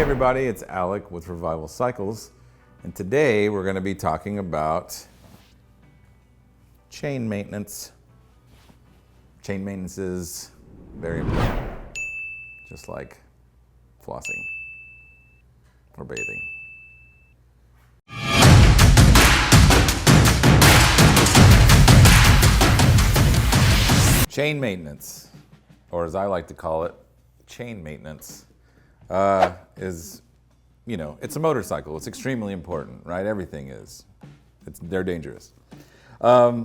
Hey everybody, it's Alec with Revival Cycles, and today we're going to be talking about chain maintenance. Chain maintenance is very important, just like flossing or bathing. Chain maintenance, or as I like to call it, chain maintenance, is, it's a motorcycle. It's extremely important, right? Everything is. They're dangerous. A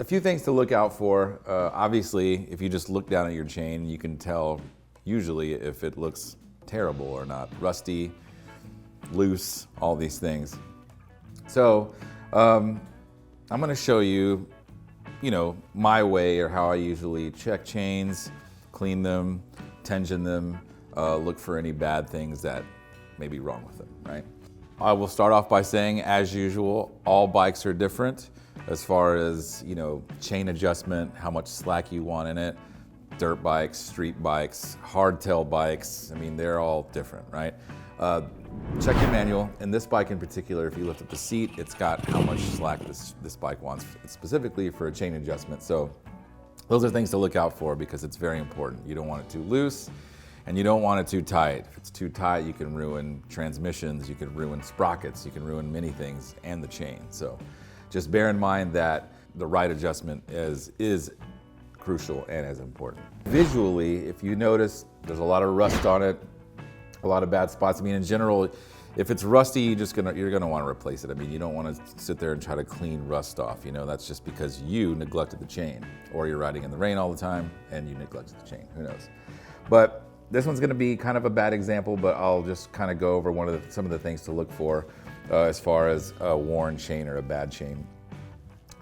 few things to look out for. Obviously, if you just look down at your chain, you can tell usually if it looks terrible or not. Rusty, loose, all these things. So I'm going to show you, my way or how I usually check chains, clean them, tension them, look for any bad things that may be wrong with them, right? I will start off by saying, as usual, all bikes are different as far as, chain adjustment, how much slack you want in it. Dirt bikes, street bikes, hardtail bikes, they're all different, right? Check your manual. In this bike in particular, if you lift up the seat, it's got how much slack this bike wants, specifically for a chain adjustment. So those are things to look out for because it's very important. You don't want it too loose and you don't want it too tight. If it's too tight, you can ruin transmissions, you can ruin sprockets, you can ruin many things and the chain. So just bear in mind that the right adjustment is crucial and as important. Visually, if you notice there's a lot of rust on it, a lot of bad spots. In general, if it's rusty, you're gonna want to replace it. You don't want to sit there and try to clean rust off. That's just because you neglected the chain, or you're riding in the rain all the time and you neglected the chain. Who knows? But this one's going to be kind of a bad example, but I'll just kind of go over some of the things to look for as far as a worn chain or a bad chain.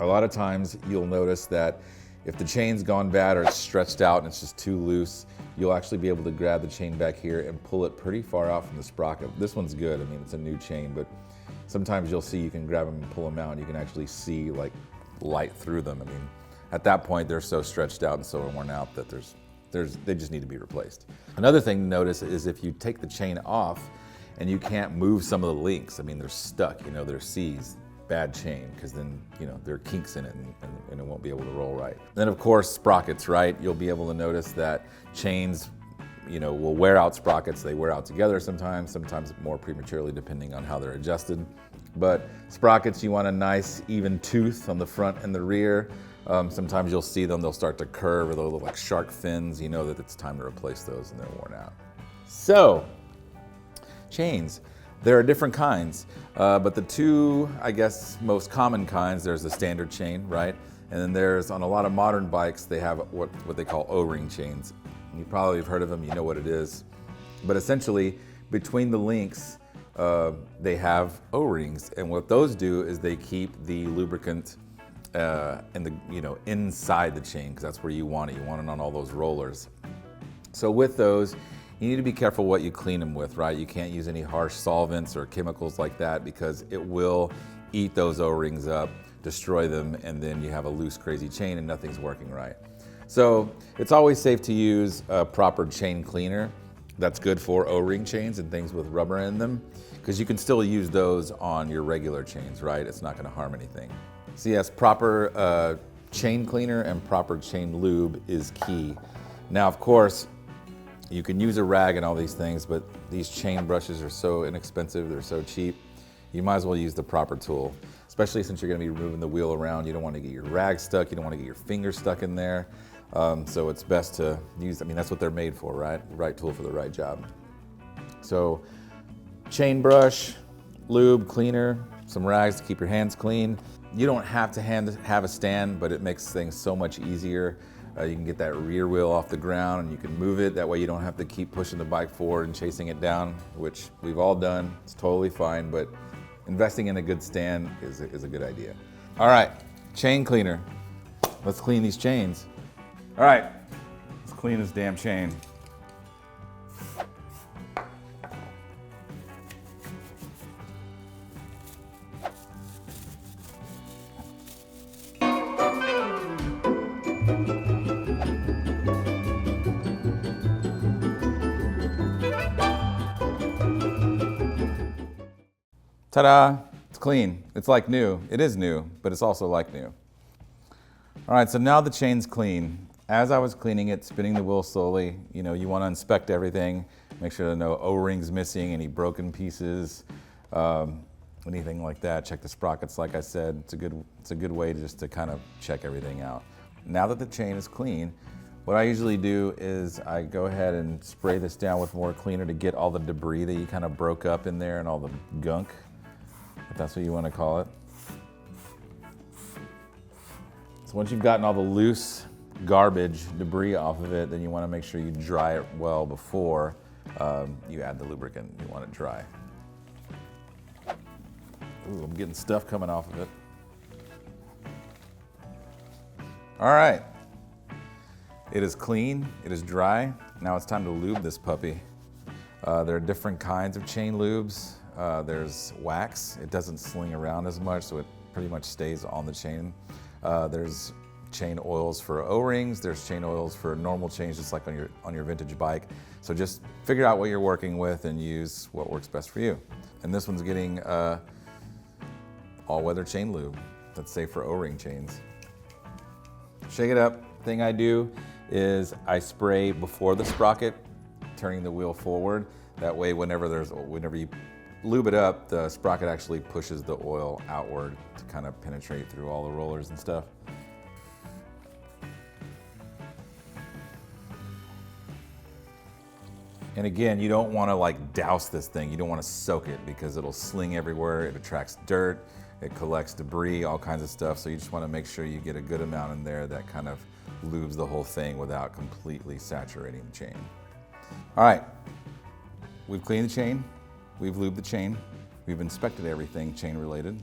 A lot of times you'll notice that if the chain's gone bad or it's stretched out and it's just too loose, you'll actually be able to grab the chain back here and pull it pretty far out from the sprocket. This one's good. It's a new chain, but sometimes you'll see you can grab them and pull them out and you can actually see like light through them. At that point, they're so stretched out and so worn out that they just need to be replaced. Another thing to notice is if you take the chain off and you can't move some of the links, they're stuck, they're seized. Bad chain, because then there are kinks in it and it won't be able to roll right. Then of course sprockets, right? You'll be able to notice that chains will wear out sprockets. They wear out together sometimes more prematurely depending on how they're adjusted. But sprockets, you want a nice even tooth on the front and the rear. Sometimes you'll see them, they'll start to curve or they'll look like shark fins. You know that it's time to replace those and they're worn out. So chains. There are different kinds, but the two, most common kinds, there's the standard chain, right? And then there's, on a lot of modern bikes, they have what they call O-ring chains. You probably have heard of them, you know what it is. But essentially, between the links, they have O-rings. And what those do is they keep the lubricant inside the chain, because that's where you want it. You want it on all those rollers. So with those, you need to be careful what you clean them with, right? You can't use any harsh solvents or chemicals like that because it will eat those O-rings up, destroy them, and then you have a loose, crazy chain and nothing's working right. So it's always safe to use a proper chain cleaner that's good for O-ring chains and things with rubber in them, because you can still use those on your regular chains, right? It's not gonna harm anything. So yes, proper chain cleaner and proper chain lube is key. Now, of course, you can use a rag and all these things, but these chain brushes are so inexpensive, they're so cheap. You might as well use the proper tool, especially since you're gonna be moving the wheel around. You don't wanna get your rag stuck, you don't wanna get your finger stuck in there. So it's best to use, that's what they're made for, right? Right tool for the right job. So chain brush, lube, cleaner, some rags to keep your hands clean. You don't have to have a stand, but it makes things so much easier. You can get that rear wheel off the ground and you can move it. That way you don't have to keep pushing the bike forward and chasing it down, which we've all done. It's totally fine, but investing in a good stand is a good idea. All right, chain cleaner. Let's clean these chains. All right, let's clean this damn chain. Ta-da! It's clean. It's like new. It is new, but it's also like new. All right, so now the chain's clean. As I was cleaning it, spinning the wheel slowly, you want to inspect everything, make sure there are no O-rings missing, any broken pieces, anything like that. Check the sprockets, like I said. It's a good way to kind of check everything out. Now that the chain is clean, what I usually do is I go ahead and spray this down with more cleaner to get all the debris that you kind of broke up in there and all the gunk, if that's what you want to call it. So once you've gotten all the loose garbage, debris off of it, then you want to make sure you dry it well before you add the lubricant. You want it dry. Ooh, I'm getting stuff coming off of it. All right. It is clean, it is dry. Now it's time to lube this puppy. There are different kinds of chain lubes. There's wax. It doesn't sling around as much, so it pretty much stays on the chain. There's chain oils for O-rings. There's chain oils for normal chains, just like on your vintage bike. So just figure out what you're working with and use what works best for you. And this one's getting all-weather chain lube that's safe for O-ring chains. Shake it up. Thing I do is I spray before the sprocket, turning the wheel forward. That way, whenever you lube it up, the sprocket actually pushes the oil outward to kind of penetrate through all the rollers and stuff. And again, you don't want to like douse this thing. You don't want to soak it because it'll sling everywhere. It attracts dirt, it collects debris, all kinds of stuff. So you just want to make sure you get a good amount in there that kind of lubes the whole thing without completely saturating the chain. All right, we've cleaned the chain, we've lubed the chain, we've inspected everything chain related.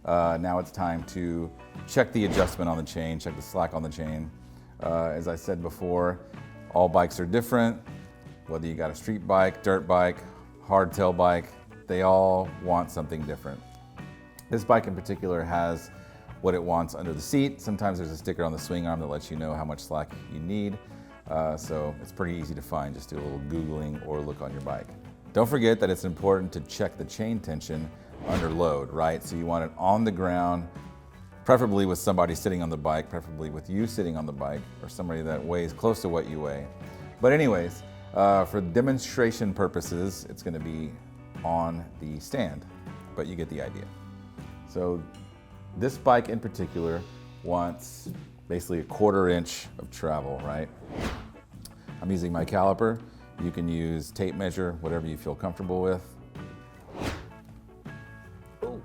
Now it's time to check the adjustment on the chain, check the slack on the chain. As I said before, all bikes are different. Whether you got a street bike, dirt bike, hardtail bike, they all want something different. This bike in particular has what it wants under the seat. Sometimes there's a sticker on the swing arm that lets you know how much slack you need. So it's pretty easy to find. Just do a little Googling or look on your bike. Don't forget that it's important to check the chain tension under load, right? So you want it on the ground, preferably with somebody sitting on the bike, preferably with you sitting on the bike, or somebody that weighs close to what you weigh. But anyways, for demonstration purposes, it's gonna be on the stand, but you get the idea. So this bike in particular wants basically a 1/4 inch of travel, right? I'm using my caliper. You can use tape measure, whatever you feel comfortable with. Ooh.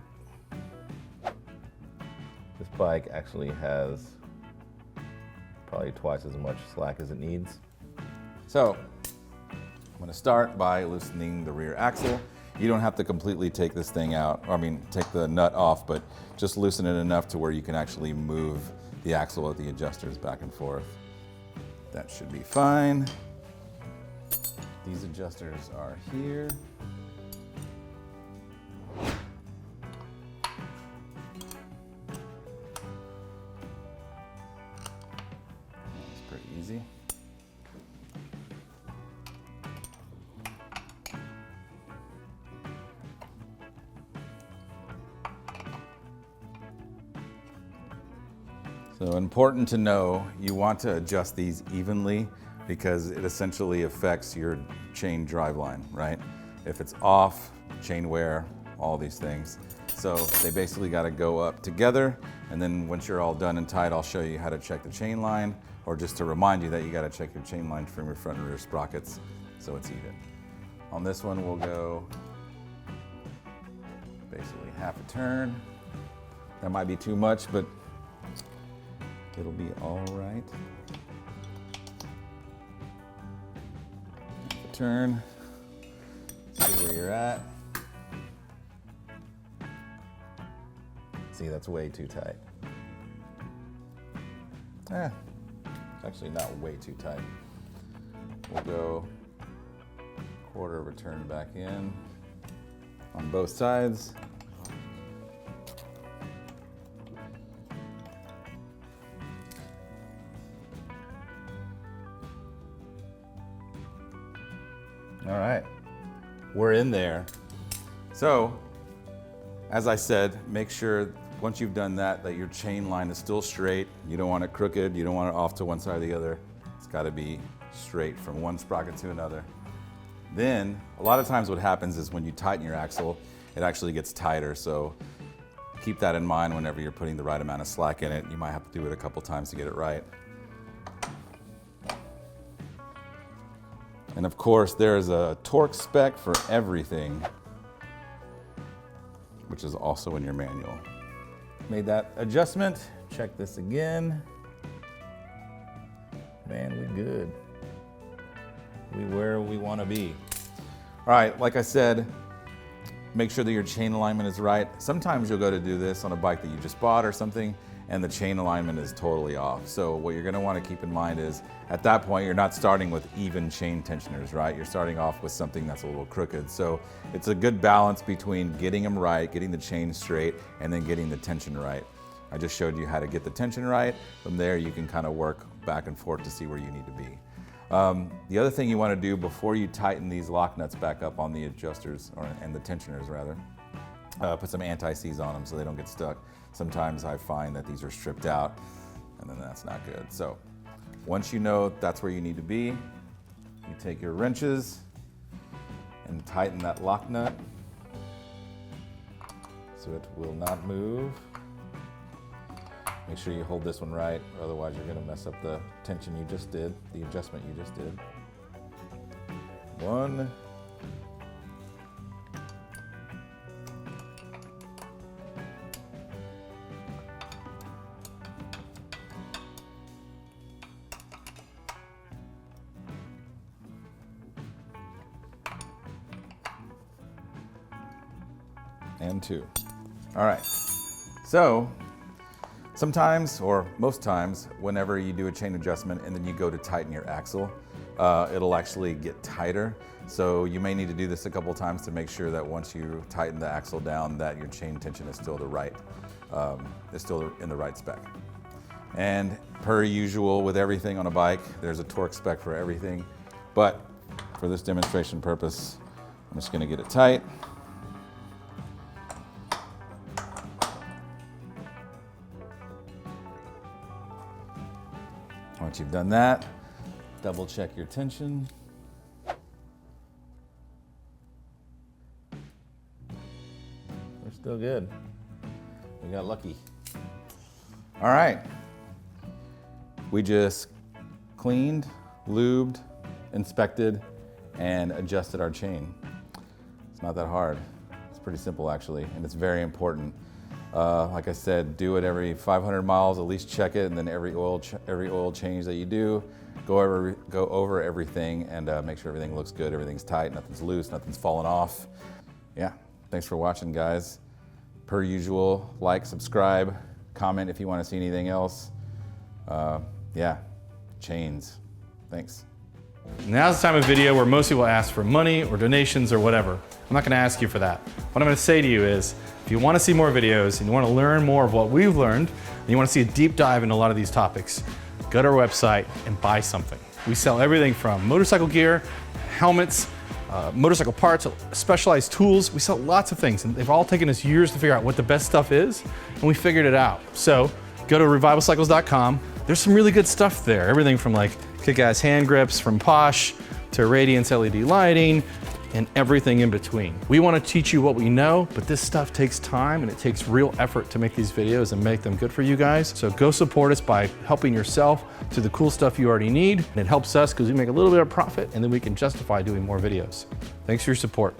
This bike actually has probably twice as much slack as it needs. So I'm gonna start by loosening the rear axle. You don't have to completely take this thing out, take the nut off, but just loosen it enough to where you can actually move the axle with the adjusters back and forth. That should be fine. These adjusters are here. That's pretty easy. So important to know, you want to adjust these evenly because it essentially affects your chain driveline, right? If it's off, chain wear, all these things. So they basically got to go up together, and then once you're all done and tight, I'll show you how to check the chain line, or just to remind you that you got to check your chain line from your front and rear sprockets so it's even. On this one, we'll go basically half a turn. That might be too much, but it'll be all right. Half a turn. See where you're at. See, that's way too tight. It's actually not way too tight. We'll go 1/4 of a turn back in on both sides. All right, we're in there. So as I said, make sure once you've done that, that your chain line is still straight. You don't want it crooked, you don't want it off to one side or the other. It's gotta be straight from one sprocket to another. Then, a lot of times what happens is when you tighten your axle, it actually gets tighter, so keep that in mind whenever you're putting the right amount of slack in it. You might have to do it a couple times to get it right. And of course, there's a torque spec for everything, which is also in your manual. Made that adjustment, check this again. Man, we good. We where we want to be. All right, like I said, make sure that your chain alignment is right. Sometimes you'll go to do this on a bike that you just bought or something, and the chain alignment is totally off. So what you're gonna wanna keep in mind is, at that point, you're not starting with even chain tensioners, right? You're starting off with something that's a little crooked. So it's a good balance between getting them right, getting the chain straight, and then getting the tension right. I just showed you how to get the tension right. From there, you can kind of work back and forth to see where you need to be. The other thing you want to do before you tighten these lock nuts back up on the adjusters, and the tensioners rather, put some anti-seize on them so they don't get stuck. Sometimes I find that these are stripped out, and then that's not good. So once you know that's where you need to be, you take your wrenches and tighten that lock nut so it will not move. Make sure you hold this one right, otherwise you're gonna mess up the tension you just did, the adjustment you just did. 1, 2. All right, so sometimes, or most times, whenever you do a chain adjustment and then you go to tighten your axle, it'll actually get tighter. So you may need to do this a couple times to make sure that once you tighten the axle down, that your chain tension is still in the right spec. And per usual with everything on a bike, there's a torque spec for everything. But for this demonstration purpose, I'm just gonna get it tight. Once you've done that, double check your tension. We're still good. We got lucky. All right. We just cleaned, lubed, inspected, and adjusted our chain. It's not that hard. It's pretty simple actually, and it's very important. Like I said, do it every 500 miles, at least check it, and then every oil change that you do, go over everything and make sure everything looks good, everything's tight, nothing's loose, nothing's falling off. Yeah, thanks for watching, guys. Per usual, like, subscribe, comment if you want to see anything else. Yeah, chains. Thanks. Now's the time of video where most people ask for money or donations or whatever. I'm not gonna ask you for that. What I'm gonna say to you is, if you wanna see more videos and you wanna learn more of what we've learned, and you wanna see a deep dive into a lot of these topics, go to our website and buy something. We sell everything from motorcycle gear, helmets, motorcycle parts, specialized tools. We sell lots of things, and they've all taken us years to figure out what the best stuff is, and we figured it out. So go to revivalcycles.com. There's some really good stuff there. Everything from like kick-ass hand grips from Posh to Radiance LED lighting and everything in between. We want to teach you what we know, but this stuff takes time and it takes real effort to make these videos and make them good for you guys. So go support us by helping yourself to the cool stuff you already need. And it helps us because we make a little bit of profit and then we can justify doing more videos. Thanks for your support.